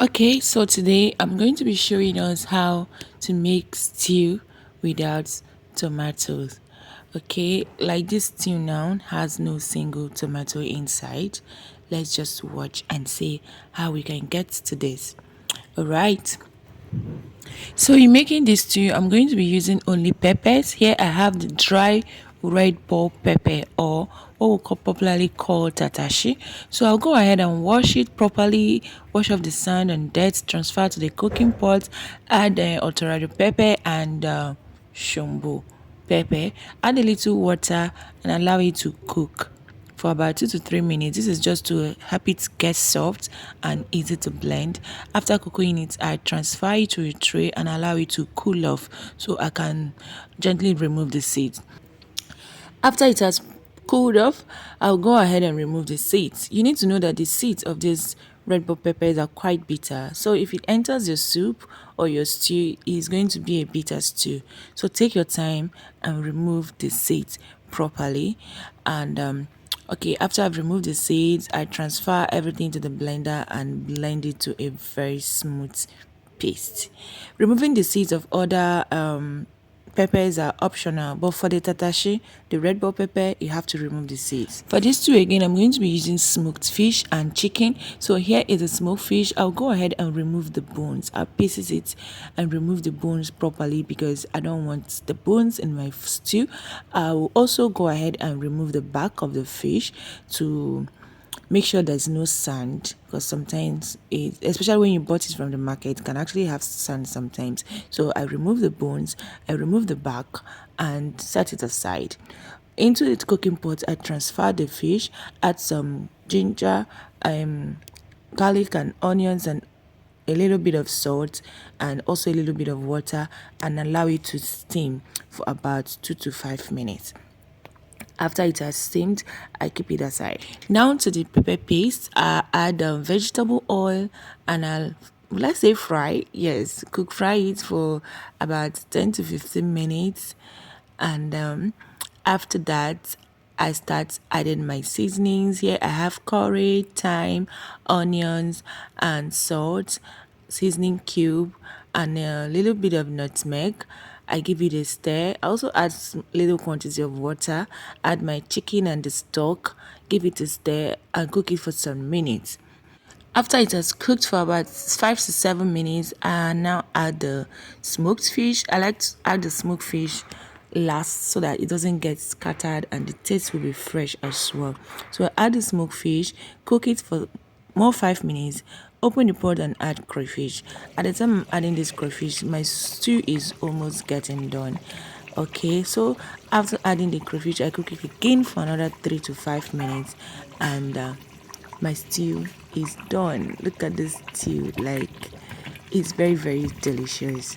Okay, so today I'm going to be showing us how to make stew without tomatoes. Okay, like this stew now has no single tomato inside. Let's just watch and see how we can get to this. All right. So in making this stew, I'm going to be using only peppers. Here I have the dry red bell pepper, or what we popularly call tatashe. So I'll go ahead and wash it properly, wash off the sand and dirt, transfer to the cooking pot, add otorado pepper and shombo pepper, add a little water and allow it to cook for about 2 to 3 minutes. This is just to help it get soft and easy to blend. After cooking it, I transfer it to a tray and allow it to cool off so I can gently remove the seeds. After it has cooled off, I'll go ahead and remove the seeds. You need to know that the seeds of these red bell peppers are quite bitter. So if it enters your soup or your stew, it's going to be a bitter stew. So take your time and remove the seeds properly. And okay, after I've removed the seeds, I transfer everything to the blender and blend it to a very smooth paste. Removing the seeds of other peppers are optional, but for the tatashe, the red bell pepper, you have to remove the seeds. For this two again, I'm going to be using smoked fish and chicken. So here is a smoked fish. I'll go ahead and remove the bones. I'll pieces it and remove the bones properly because I don't want the bones in my stew. I will also go ahead and remove the back of the fish to make sure there's no sand, because sometimes especially when you bought it from the market, it can actually have sand sometimes. So I remove the bones, I remove the back and set it aside. Into the cooking pot, I transfer the fish, add some ginger, garlic and onions and a little bit of salt and also a little bit of water, and allow it to steam for about 2 to 5 minutes. After it has steamed, I keep it aside. Now to the pepper paste, I add vegetable oil and I'll, let's say, fry. Yes, fry it for about 10 to 15 minutes. And after that, I start adding my seasonings. Here I have curry, thyme, onions and salt, seasoning cube and a little bit of nutmeg. I give it a stir. I also add little quantity of water, add my chicken and the stock, give it a stir and cook it for some minutes. After it has cooked for about 5 to 7 minutes, I now add the smoked fish. I like to add the smoked fish last so that it doesn't get scattered and the taste will be fresh as well. So I add the smoked fish, cook it for more 5 minutes, open the pot and add crayfish. At the time I'm adding this crayfish, my stew is almost getting done. Okay, so after adding the crayfish, I cook it again for another 3 to 5 minutes, and my stew is done. Look at this stew, like it's very delicious.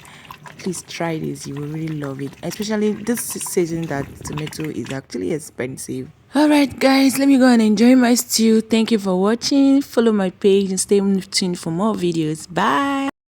Please try this, you will really love it, especially this season that tomato is actually expensive. All right guys, let me go and enjoy my stew. Thank you for watching. Follow my page and stay tuned for more videos. Bye.